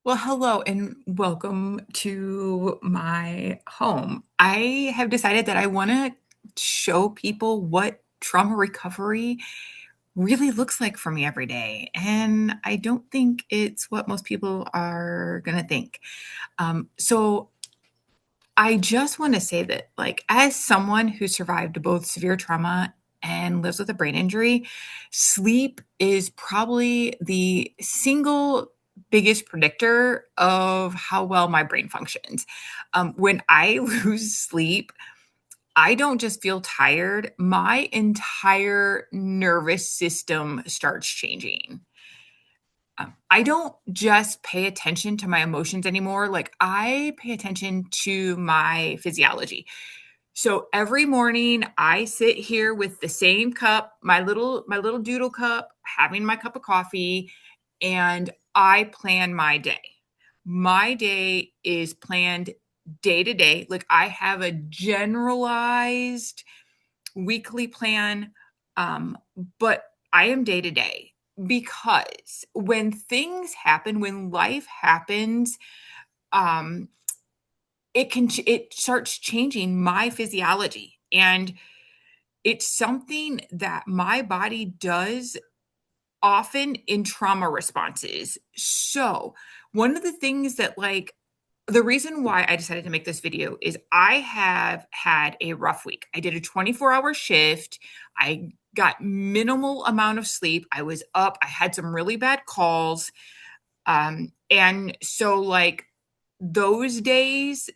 Well, hello and welcome to my home. I have decided that I want to show people what trauma recovery really looks like for me every day. And I don't think it's what most people are going to think. So I just want to say that, like, as someone who survived both severe trauma and lives with a brain injury, sleep is probably the single biggest predictor of how well my brain functions. When I lose sleep, I don't just feel tired, my entire nervous system starts changing. I don't just pay attention to my emotions anymore. Like, I pay attention to my physiology. So every morning I sit here with the same cup, my little doodle cup, having my cup of coffee, and I plan my day. My day is planned day to day. Like, I have a generalized weekly plan, um, but I am day to day because when things happen, when life happens, um, it starts changing my physiology, and it's something that my body does often in trauma responses. So, one of the things that, like, the reason why I decided to make this video is I have had a rough week. I did a 24-hour shift. I got minimal amount of sleep. I was up. I had some really bad calls. And so, like, those days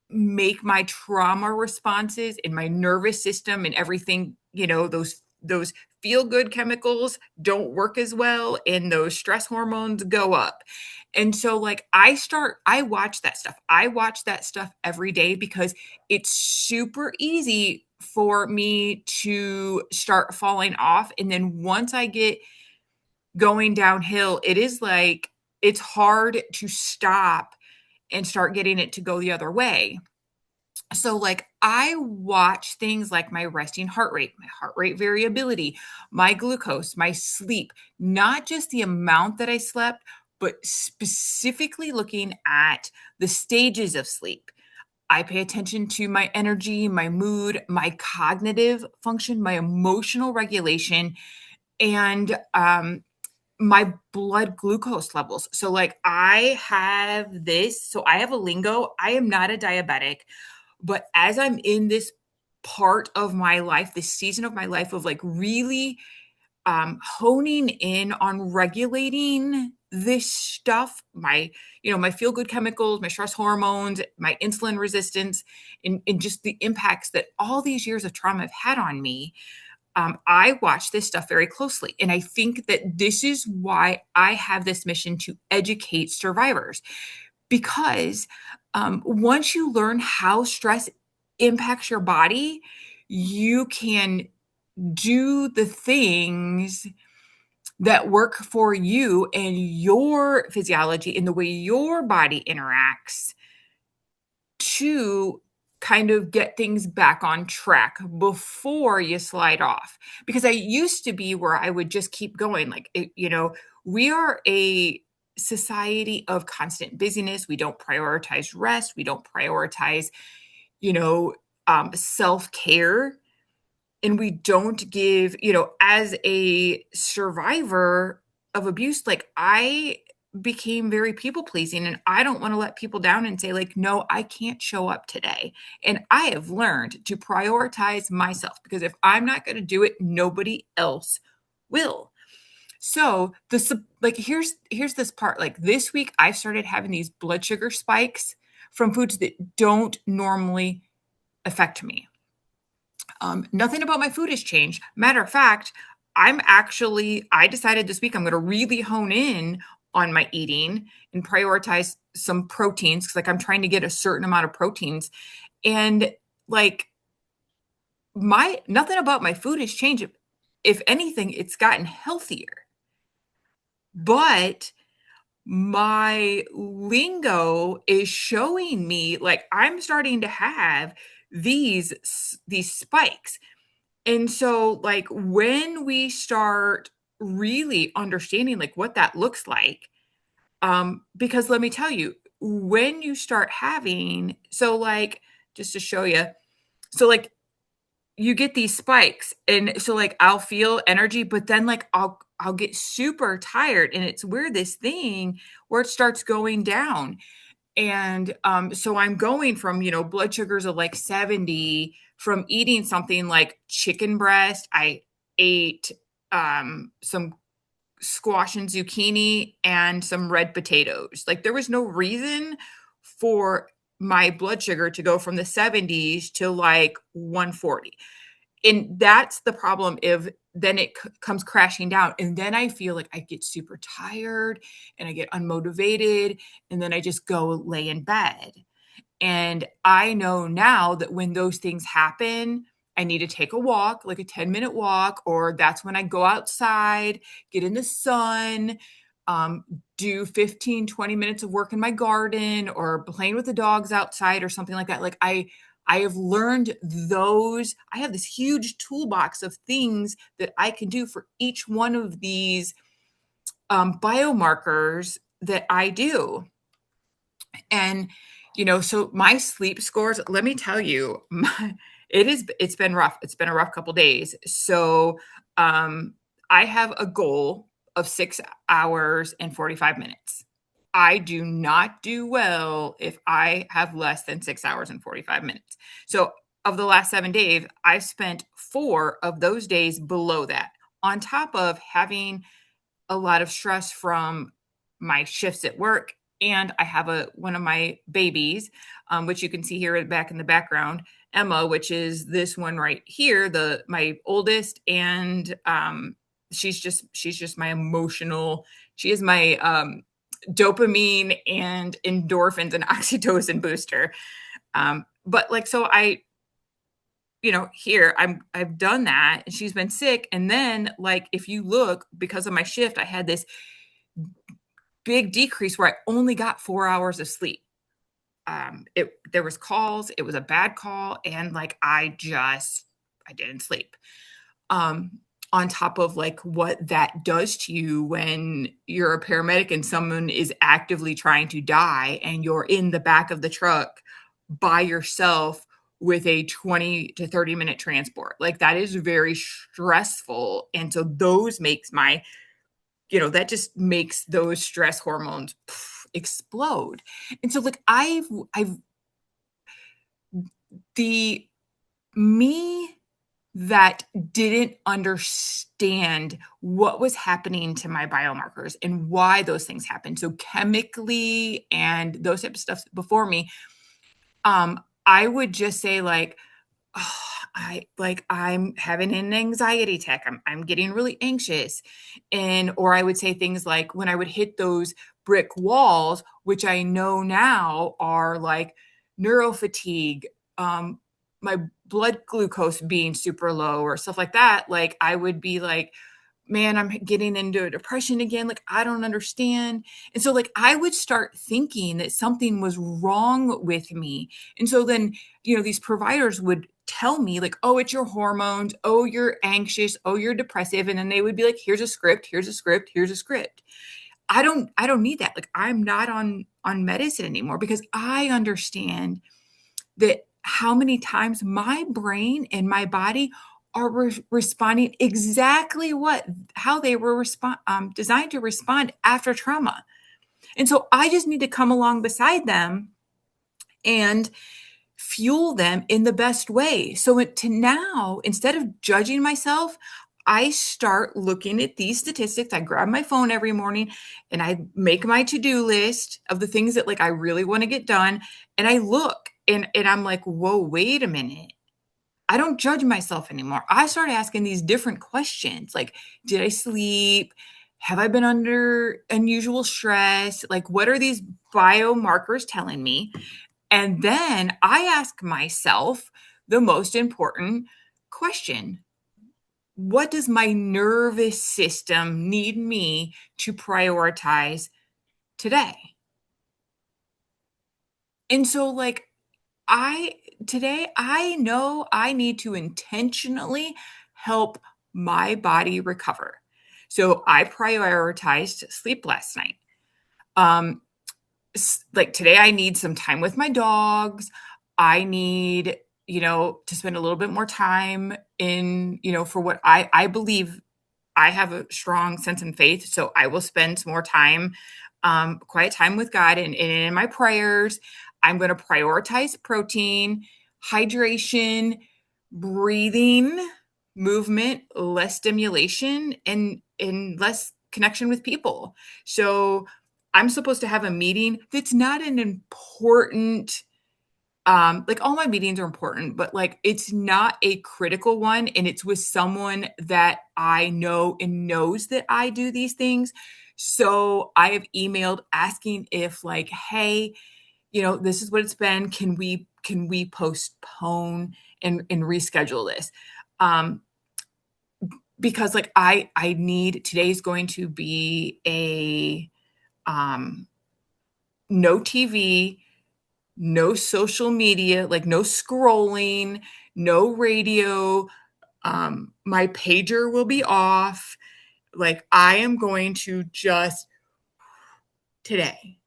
make my trauma responses in my nervous system and everything, those feel good chemicals don't work as well and those stress hormones go up. And so, like, I watch that stuff. I watch that stuff every day because it's super easy for me to start falling off, and then once I get going downhill, it is like it's hard to stop and start getting it to go the other way. So, like, I watch things like my resting heart rate, my heart rate variability, my glucose, my sleep, not just the amount that I slept, but specifically looking at the stages of sleep. I pay attention to my energy, my mood, my cognitive function, my emotional regulation, and my blood glucose levels. So, like, I have a lingo. I am not a diabetic, but as I'm in this part of my life, this season of my life of, like, really honing in on regulating this stuff, my feel good chemicals, my stress hormones, my insulin resistance, and just the impacts that all these years of trauma have had on me. I watch this stuff very closely. And I think that this is why I have this mission to educate survivors. Because once you learn how stress impacts your body, you can do the things that work for you and your physiology and the way your body interacts to kind of get things back on track before you slide off. Because I used to be where I would just keep going. Like, we are a society of constant busyness. We don't prioritize rest. We don't prioritize, self care. And we don't give, as a survivor of abuse, like, I became very people pleasing, and I don't want to let people down and say, like, no, I can't show up today. And I have learned to prioritize myself, because if I'm not going to do it, nobody else will. So like, here's this part. Like, this week I've started having these blood sugar spikes from foods that don't normally affect me. Nothing about my food has changed. Matter of fact, I decided this week I'm going to really hone in on my eating and prioritize some proteins, because, like, I'm trying to get a certain amount of proteins. And, like, nothing about my food has changed. If anything, it's gotten healthier. But my lingo is showing me, like, I'm starting to have these spikes. And so, like, when we start really understanding, like, what that looks like, Because let me tell you, when you start having, so like, just to show you, so like you get these spikes, and so like I'll feel energy, but then like I'll get super tired, and it's weird, this thing where it starts going down. And so I'm going from, blood sugars of like 70 from eating something like chicken breast. I ate some squash and zucchini and some red potatoes. Like there was no reason for my blood sugar to go from the 70s to like 140. And that's the problem, if then it comes crashing down, and then I feel like I get super tired and I get unmotivated, and then I just go lay in bed. And I know now that when those things happen, I need to take a walk, like a 10-minute walk, or that's when I go outside, get in the sun, um, do 15, 20 minutes of work in my garden or playing with the dogs outside or something like that. Like I have learned those. I have this huge toolbox of things that I can do for each one of these biomarkers that I do. And so my sleep scores, let me tell you, it's been rough. It's been a rough couple days. So I have a goal of 6 hours and 45 minutes. I do not do well if I have less than 6 hours and 45 minutes. So of the last 7 days, I've spent 4 of those days below that, on top of having a lot of stress from my shifts at work. And I have one of my babies, which you can see here back in the background, Emma, which is this one right here, my oldest. And she's just my emotional, she is my dopamine and endorphins and oxytocin booster. But like, so here I've done that, and she's been sick. And then like, if you look, because of my shift, I had this big decrease where I only got 4 hours of sleep. There was calls, it was a bad call, and like I didn't sleep. Um, on top of like what that does to you when you're a paramedic and someone is actively trying to die and you're in the back of the truck by yourself with a 20 to 30-minute transport. Like that is very stressful. And so that just makes those stress hormones explode. And so like I've the me that didn't understand what was happening to my biomarkers and why those things happen. So chemically and those type of stuff before me, I would just say like, oh, I'm having an anxiety attack. I'm getting really anxious. Or I would say things like when I would hit those brick walls, which I know now are like neurofatigue, my blood glucose being super low or stuff like that. Like I would be like, man, I'm getting into a depression again. Like, I don't understand. And so, like, I would start thinking that something was wrong with me. And so then, these providers would tell me, like, oh, it's your hormones. Oh, you're anxious. Oh, you're depressive. And then they would be like, here's a script, here's a script, here's a script. I don't need that. Like, I'm not on medicine anymore, because I understand that how many times my brain and my body are responding exactly how they were designed to respond after trauma. And so I just need to come along beside them and fuel them in the best way. So to now, instead of judging myself, I start looking at these statistics. I grab my phone every morning and I make my to-do list of the things that like I really want to get done. And I look and I'm like, whoa, wait a minute. I don't judge myself anymore. I start asking these different questions like, did I sleep? Have I been under unusual stress? Like, what are these biomarkers telling me? And then I ask myself the most important question: what does my nervous system need me to prioritize today? And so, like, I today, I know I need to intentionally help my body recover. So I prioritized sleep last night. Um, like today I need some time with my dogs. I need, to spend a little bit more time in, for what I believe. I have a strong sense in faith, so I will spend some more time, quiet time with God and in my prayers. I'm going to prioritize protein, hydration, breathing, movement, less stimulation, and less connection with people. So I'm supposed to have a meeting that's not an important, like all my meetings are important, but like it's not a critical one, and it's with someone that I know and knows that I do these things. So I have emailed asking if, like, hey, this is what it's been. Can we postpone and reschedule this? Um, because like I need, today's going to be a um no TV, no social media, like no scrolling, no radio. My pager will be off. Like I am going to just today,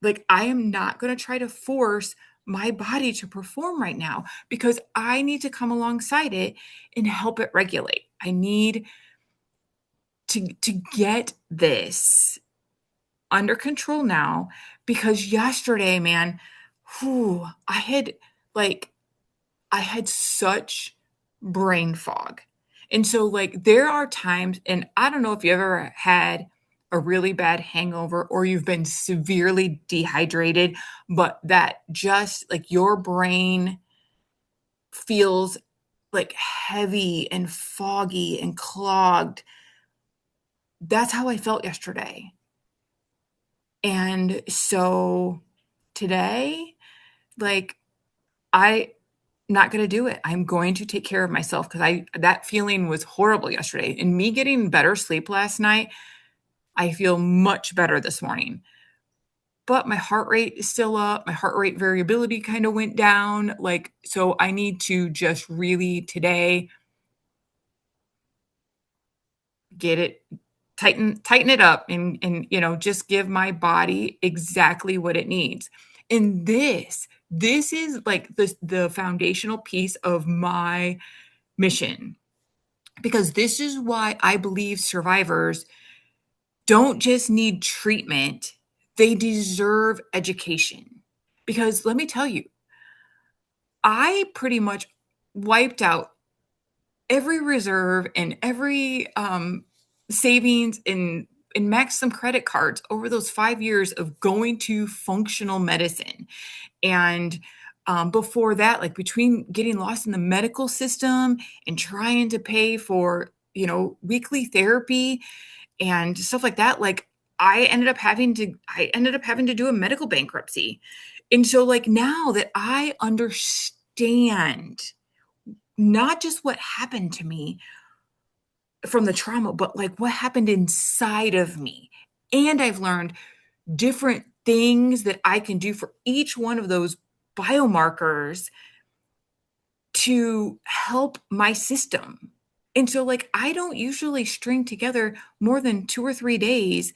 like I am not going to try to force my body to perform right now because I need to come alongside it and help it regulate. I need to get this under control now because yesterday, man, whew, like I had such brain fog. And so, like, there are times, and I don't know if you ever had a really bad hangover or you've been severely dehydrated, but that just like your brain feels like heavy and foggy and clogged. That's how I felt yesterday. And so today, like, I not gonna do it. I'm going to take care of myself because I that feeling was horrible yesterday. And me getting better sleep last night, I feel much better this morning. But my heart rate is still up. My heart rate variability kind of went down. Like, so I need to just really today get it tighten it up and just give my body exactly what it needs. And this is like the foundational piece of my mission, because this is why I believe survivors don't just need treatment, they deserve education. Because let me tell you, I pretty much wiped out every reserve and every savings and maxed some credit cards over those 5 years of going to functional medicine. And before that, like between getting lost in the medical system and trying to pay for, weekly therapy and stuff like that, like I ended up having to do a medical bankruptcy. And so like now that I understand not just what happened to me from the trauma, but like what happened inside of me. And I've learned different things that I can do for each one of those biomarkers to help my system. And so, like, I don't usually string together more than 2 or 3 days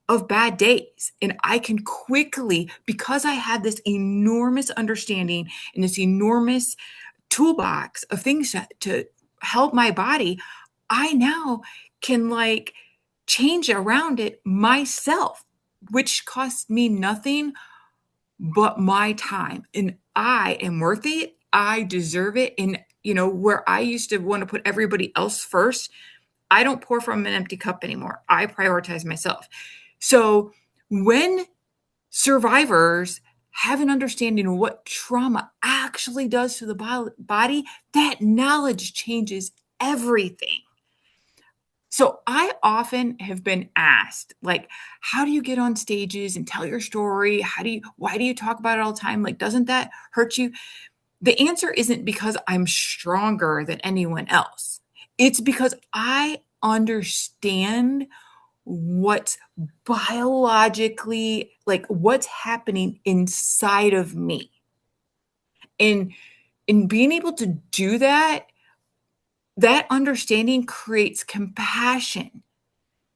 of bad days. And I can quickly, because I had this enormous understanding and this enormous toolbox of things to help my body, I now can like change around it myself, which costs me nothing but my time. And I am worth it. I deserve it. And, where I used to want to put everybody else first, I don't pour from an empty cup anymore. I prioritize myself. So when survivors have an understanding of what trauma actually does to the body, that knowledge changes everything. So I often have been asked, like, how do you get on stages and tell your story? Why do you talk about it all the time? Like, doesn't that hurt you? The answer isn't because I'm stronger than anyone else. It's because I understand what's biologically, like what's happening inside of me. And in being able to do that, that understanding creates compassion.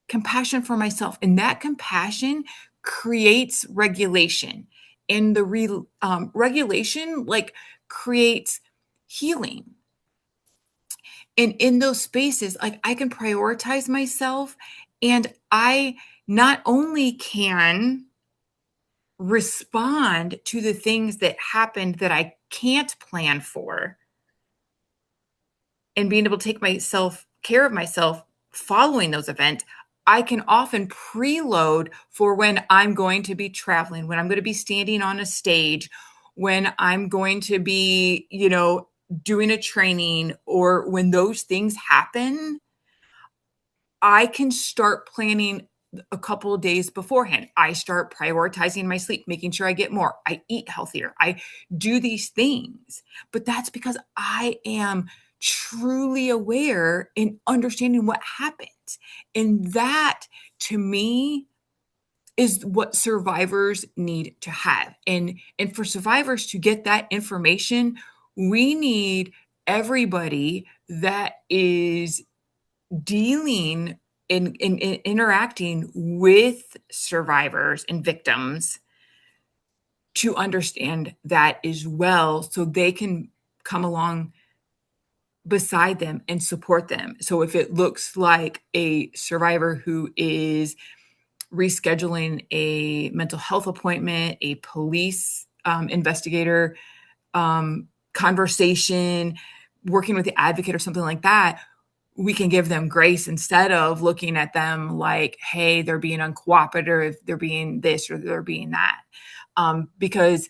compassion for myself, and that compassion creates regulation, and the regulation, like, creates healing. And in those spaces, like, I can prioritize myself, and I not only can respond to the things that happened that I can't plan for, and being able to take myself care of myself following those events, I can often preload for when I'm going to be traveling, when I'm going to be standing on a stage, when I'm going to be, doing a training, or when those things happen, I can start planning a couple of days beforehand. I start prioritizing my sleep, making sure I get more. I eat healthier. I do these things. But that's because I am truly aware in understanding what happens. And that, to me, is what survivors need to have. And for survivors to get that information, we need everybody that is dealing in interacting with survivors and victims to understand that as well, so they can come along beside them and support them. So if it looks like a survivor who is rescheduling a mental health appointment, a police investigator conversation, working with the advocate or something like that, we can give them grace instead of looking at them like, hey, they're being uncooperative, they're being this or they're being that. Because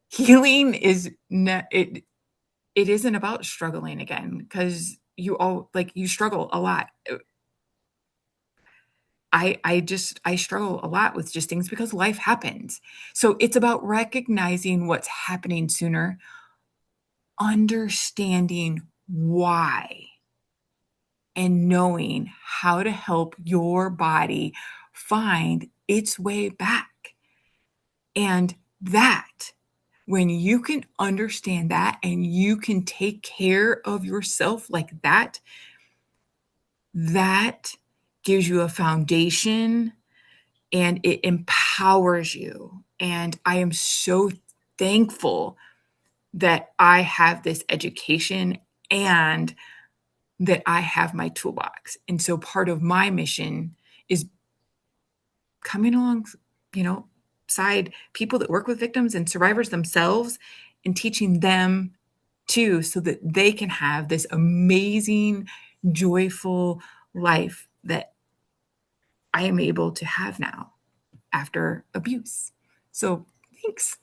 healing is it isn't about struggling again, because you struggle a lot. I struggle a lot with just things because life happens. So it's about recognizing what's happening sooner, understanding why, and knowing how to help your body find its way back. And that, when you can understand that and you can take care of yourself like that, that gives you a foundation and it empowers you. And I am so thankful that I have this education and that I have my toolbox. And so part of my mission is coming along, side people that work with victims and survivors themselves, and teaching them too, so that they can have this amazing, joyful life that I am able to have now after abuse. So thanks.